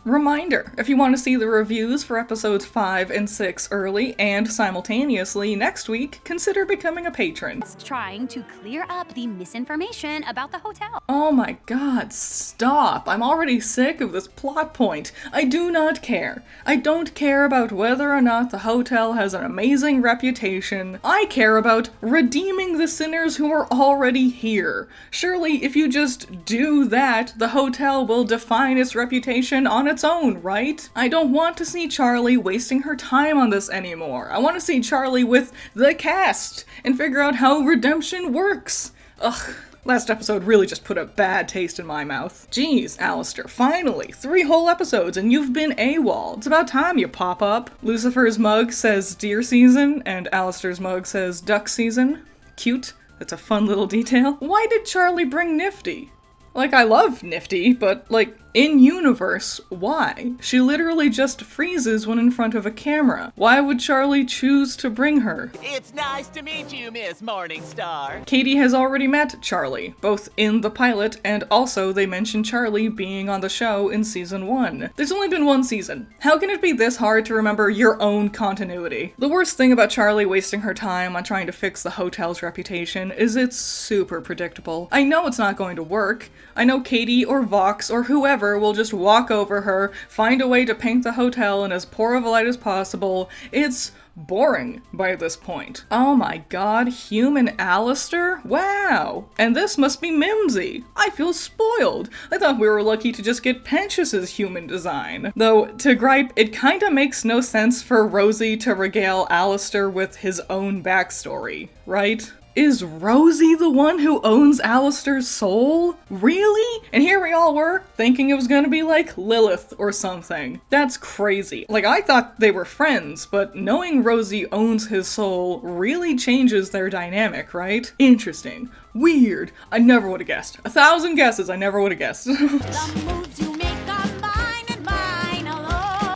Reminder, if you want to see the reviews for episodes 5 and 6 early and simultaneously next week, consider becoming a patron. Trying to clear up the misinformation about the hotel. Oh my god, stop. I'm already sick of this plot point. I do not care. I don't care about whether or not the hotel has an amazing reputation. I care about redeeming the sinners who are already here. Surely, if you just do that, the hotel will define its reputation on its own, right? I don't want to see Charlie wasting her time on this anymore. I want to see Charlie with the cast and figure out how redemption works. Ugh. Last episode really just put a bad taste in my mouth. Jeez, Alastor, finally! 3 whole episodes and you've been AWOL. It's about time you pop up. Lucifer's mug says deer season, and Alastor's mug says duck season. Cute. That's a fun little detail. Why did Charlie bring Nifty? Like, I love Nifty, but, like, in universe, why? She literally just freezes when in front of a camera. Why would Charlie choose to bring her? It's nice to meet you, Miss Morningstar. Katie has already met Charlie, both in the pilot and also they mention Charlie being on the show in season 1. There's only been 1 season. How can it be this hard to remember your own continuity? The worst thing about Charlie wasting her time on trying to fix the hotel's reputation is it's super predictable. I know it's not going to work. I know Katie or Vox or whoever will just walk over her, find a way to paint the hotel in as poor of a light as possible. It's boring by this point. Oh my god, human Alastor? Wow! And this must be Mimsy. I feel spoiled. I thought we were lucky to just get Pentius's human design. Though, to gripe, it kinda makes no sense for Rosie to regale Alastor with his own backstory, right? Is Rosie the one who owns Alastor's soul? Really? And here we all were, thinking it was gonna be like Lilith or something. That's crazy. Like, I thought they were friends, but knowing Rosie owns his soul really changes their dynamic, right? Interesting. Weird. I never would've guessed. 1,000 guesses, I never would've guessed.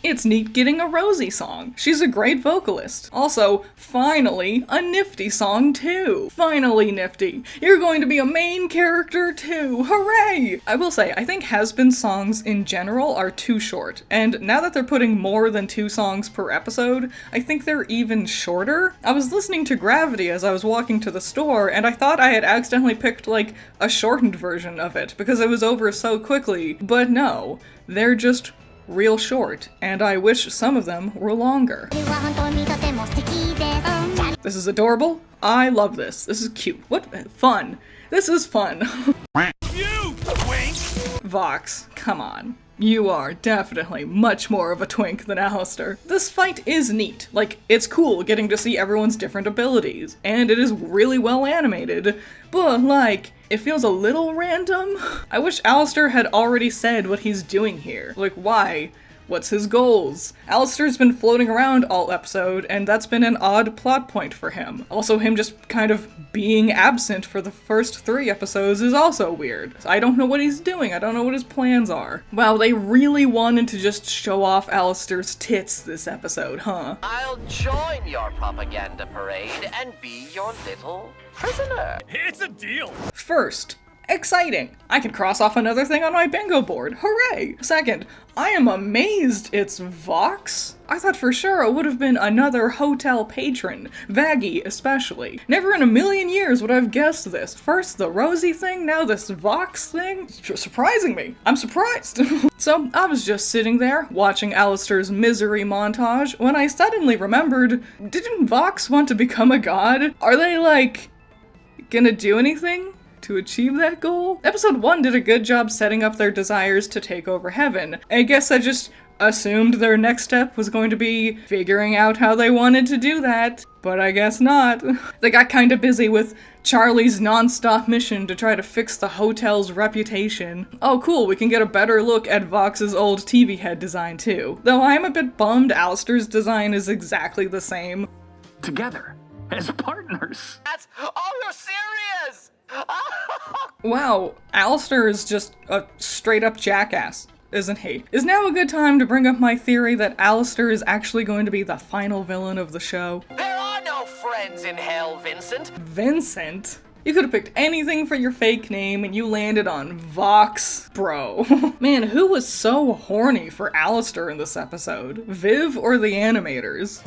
It's neat getting a Rosie song. She's a great vocalist. Also, finally, a Nifty song too. Finally, Nifty. You're going to be a main character too. Hooray! I will say, I think has-been songs in general are too short. And now that they're putting more than 2 songs per episode, I think they're even shorter. I was listening to Gravity as I was walking to the store, and I thought I had accidentally picked, like, a shortened version of it because it was over so quickly. But no, they're just real short, and I wish some of them were longer. This is adorable. I love this. This is cute. What fun. This is fun. You twink! Vox, come on. You are definitely much more of a twink than Alastor. This fight is neat. Like, it's cool getting to see everyone's different abilities, and it is really well animated, but like, it feels a little random. I wish Alastor had already said what he's doing here. Like, why? What's his goals? Alastor's been floating around all episode, and that's been an odd plot point for him. Also, him just kind of being absent for the first 3 episodes is also weird. I don't know what he's doing, I don't know what his plans are. Wow, they really wanted to just show off Alastor's tits this episode, huh? I'll join your propaganda parade and be your little prisoner. It's a deal. First, exciting! I can cross off another thing on my bingo board. Hooray! Second, I am amazed it's Vox. I thought for sure it would have been another hotel patron, Vaggie especially. Never in a million years would I have guessed this. First the Rosie thing, now this Vox thing? Surprising me. I'm surprised. So I was just sitting there, watching Alastor's misery montage, when I suddenly remembered, didn't Vox want to become a god? Are they, like, gonna do anything to achieve that goal? Episode 1 did a good job setting up their desires to take over heaven. I guess I just assumed their next step was going to be figuring out how they wanted to do that, but I guess not. They got kinda busy with Charlie's non-stop mission to try to fix the hotel's reputation. Oh cool, we can get a better look at Vox's old TV head design too. Though I'm a bit bummed Alastor's design is exactly the same. Together, as partners. That's, oh, you're serious! Wow, Alastor is just a straight-up jackass, isn't he? Is now a good time to bring up my theory that Alastor is actually going to be the final villain of the show? There are no friends in hell, Vincent. Vincent? You could have picked anything for your fake name and you landed on Vox. Bro. Man, who was so horny for Alastor in this episode? Viv or the animators?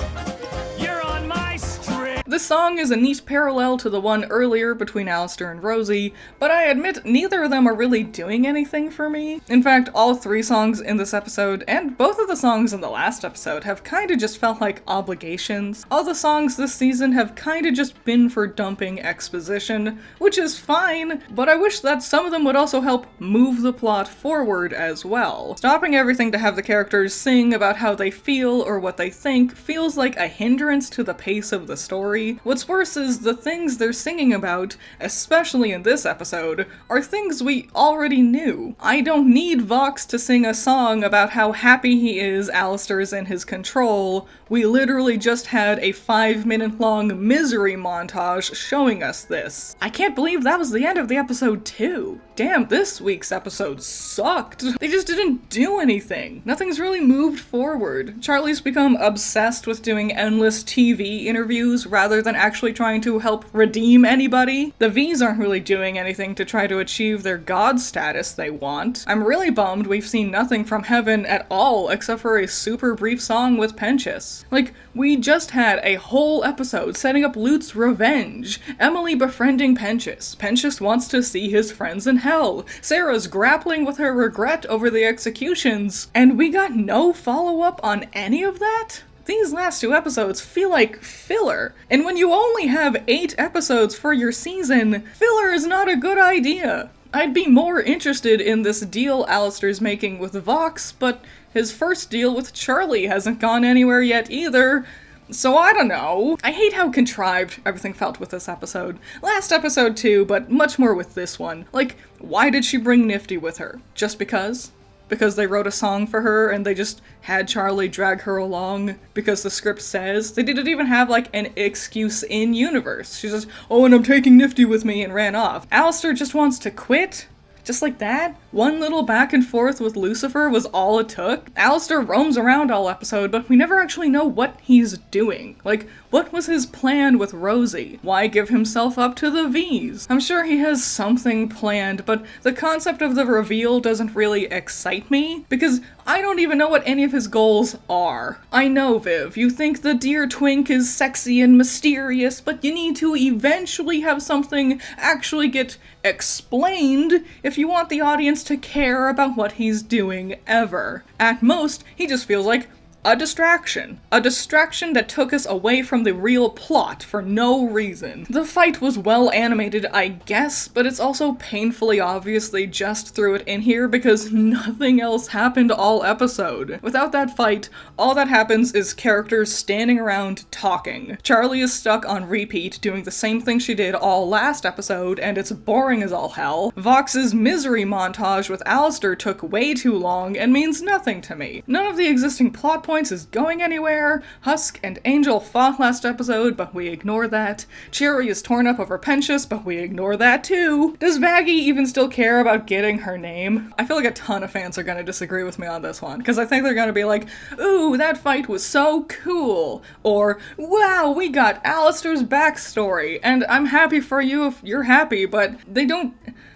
You're on my string. This song is a neat parallel to the one earlier between Alastor and Rosie, but I admit neither of them are really doing anything for me. In fact, all 3 songs in this episode, and both of the songs in the last episode, have kinda just felt like obligations. All the songs this season have kinda just been for dumping exposition, which is fine, but I wish that some of them would also help move the plot forward as well. Stopping everything to have the characters sing about how they feel or what they think feels like a hindrance to the pace of the story. What's worse is the things they're singing about, especially in this episode, are things we already knew. I don't need Vox to sing a song about how happy he is Alastor's in his control. We literally just had a 5-minute long misery montage showing us this. I can't believe that was the end of the episode too. Damn, this week's episode sucked. They just didn't do anything. Nothing's really moved forward. Charlie's become obsessed with doing endless TV interviews rather than actually trying to help redeem anybody. The V's aren't really doing anything to try to achieve their god status they want. I'm really bummed we've seen nothing from Heaven at all except for a super brief song with Penchus. Like, we just had a whole episode setting up Lute's revenge. Emily befriending Penchus. Penchus wants to see his friends in hell. Sarah's grappling with her regret over the executions. And we got no follow-up on any of that? These last 2 episodes feel like filler. And when you only have 8 episodes for your season, filler is not a good idea. I'd be more interested in this deal Alastor's making with Vox, but his first deal with Charlie hasn't gone anywhere yet either. So I don't know. I hate how contrived everything felt with this episode. Last episode too, but much more with this one. Like, why did she bring Nifty with her? Just because? Because they wrote a song for her and they just had Charlie drag her along because the script says. They didn't even have like an excuse in universe. She says, oh, and I'm taking Nifty with me, and ran off. Alastor just wants to quit? Just like that? One little back and forth with Lucifer was all it took? Alastor roams around all episode, but we never actually know what he's doing. Like, what was his plan with Rosie? Why give himself up to the V's? I'm sure he has something planned, but the concept of the reveal doesn't really excite me, because I don't even know what any of his goals are. I know, Viv, you think the dear twink is sexy and mysterious, but you need to eventually have something actually get explained if you want the audience to care about what he's doing ever. At most, he just feels like a distraction. A distraction that took us away from the real plot for no reason. The fight was well animated, I guess, but it's also painfully obvious they just threw it in here because nothing else happened all episode. Without that fight, all that happens is characters standing around talking. Charlie is stuck on repeat doing the same thing she did all last episode, and it's boring as all hell. Vox's misery montage with Alastor took way too long and means nothing to me. None of the existing plot points is going anywhere. Husk and Angel fought last episode, but we ignore that. Cherry is torn up over Penchus, but we ignore that too. Does Vaggie even still care about getting her name? I feel like a ton of fans are gonna disagree with me on this one, because I think they're gonna be like, ooh, that fight was so cool, or wow, we got Alastor's backstory, and I'm happy for you if you're happy, but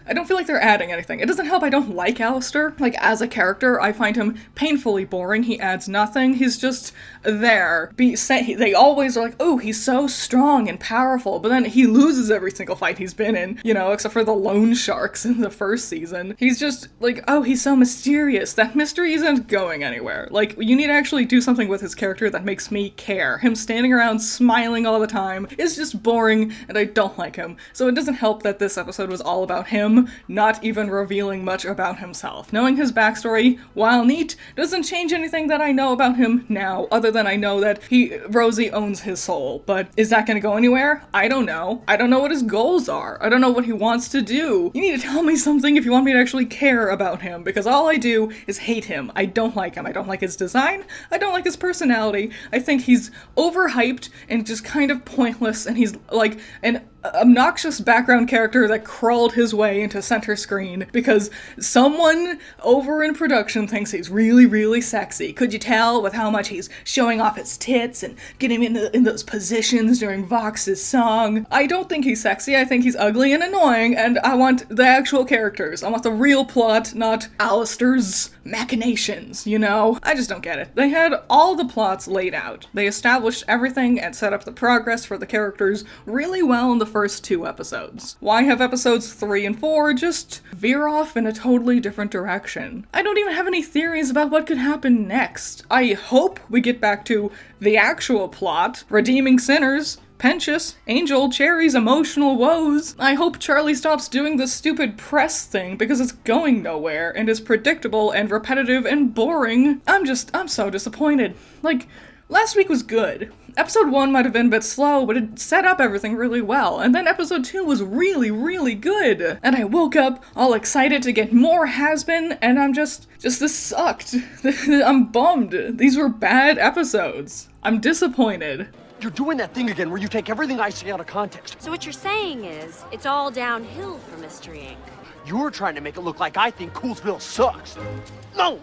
I don't feel like they're adding anything. It doesn't help I don't like Alastor. Like, as a character, I find him painfully boring. He adds nothing. He's just there. They always are like, oh, he's so strong and powerful, but then he loses every single fight he's been in, you know, except for the loan sharks in the first season. He's just like, oh, he's so mysterious. That mystery isn't going anywhere. Like, you need to actually do something with his character that makes me care. Him standing around smiling all the time is just boring, and I don't like him. So it doesn't help that this episode was all about him, not even revealing much about himself. Knowing his backstory, while neat, doesn't change anything that I know about him now, other than I know that Rosie owns his soul. But is that gonna go anywhere? I don't know. I don't know what his goals are. I don't know what he wants to do. You need to tell me something if you want me to actually care about him, because all I do is hate him. I don't like him. I don't like his design. I don't like his personality. I think he's overhyped and just kind of pointless, and he's like obnoxious background character that crawled his way into center screen because someone over in production thinks he's really, really sexy. Could you tell with how much he's showing off his tits and getting in those positions during Vox's song? I don't think he's sexy. I think he's ugly and annoying, and I want the actual characters. I want the real plot, not Alastor's machinations, you know? I just don't get it. They had all the plots laid out. They established everything and set up the progress for the characters really well in the first 2 episodes. Why have episodes 3 and 4 just veer off in a totally different direction? I don't even have any theories about what could happen next. I hope we get back to the actual plot, redeeming sinners, Pentious, Angel, Cherry's emotional woes. I hope Charlie stops doing this stupid press thing because it's going nowhere and is predictable and repetitive and boring. I'm so disappointed. Like, last week was good. Episode 1 might have been a bit slow, but it set up everything really well. And then episode 2 was really, really good. And I woke up all excited to get more Has-Been, and I'm just this sucked. I'm bummed. These were bad episodes. I'm disappointed. You're doing that thing again where you take everything I say out of context. So what you're saying is, it's all downhill for Mystery Inc. You're trying to make it look like I think Coolsville sucks. No!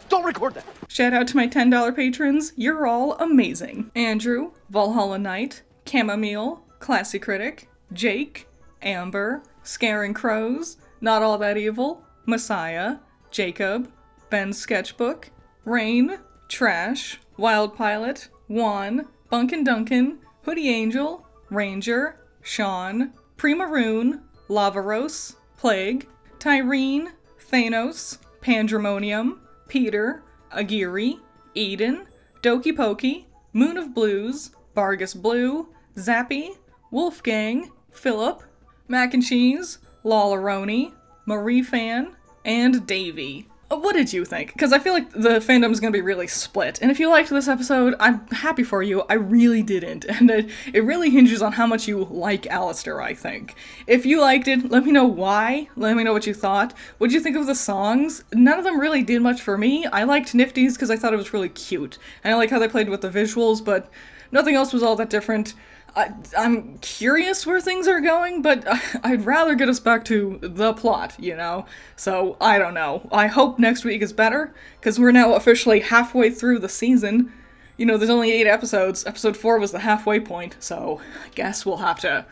Don't record that! Shout out to my $10 patrons. You're all amazing. Andrew, Valhalla Knight, Chamomile, Classy Critic, Jake, Amber, Scaring Crows, Not All That Evil, Messiah, Jacob, Ben's Sketchbook, Rain, Trash, Wild Pilot, Juan, Bunkin' Duncan, Hoodie Angel, Ranger, Sean, Primaroon, Lavaros, Plague, Tyrene, Thanos, Pandemonium, Peter, Aguirre, Eden, Doki Pokey, Moon of Blues, Vargas Blue, Zappy, Wolfgang, Philip, Mac and Cheese, Lollaroni, Marie Fan, and Davey. What did you think? Because I feel like the fandom is going to be really split. And if you liked this episode, I'm happy for you. I really didn't. And it really hinges on how much you like Alastor, I think. If you liked it, let me know why. Let me know what you thought. What'd you think of the songs? None of them really did much for me. I liked Nifty's because I thought it was really cute. And I like how they played with the visuals, but nothing else was all that different. I'm curious where things are going, but I'd rather get us back to the plot, you know? So, I don't know. I hope next week is better, because we're now officially halfway through the season. You know, there's only 8 episodes. Episode 4 was the halfway point, so I guess we'll have to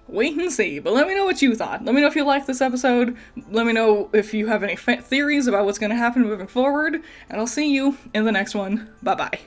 wait and see. But let me know what you thought. Let me know if you liked this episode. Let me know if you have any theories about what's going to happen moving forward, and I'll see you in the next one. Bye-bye.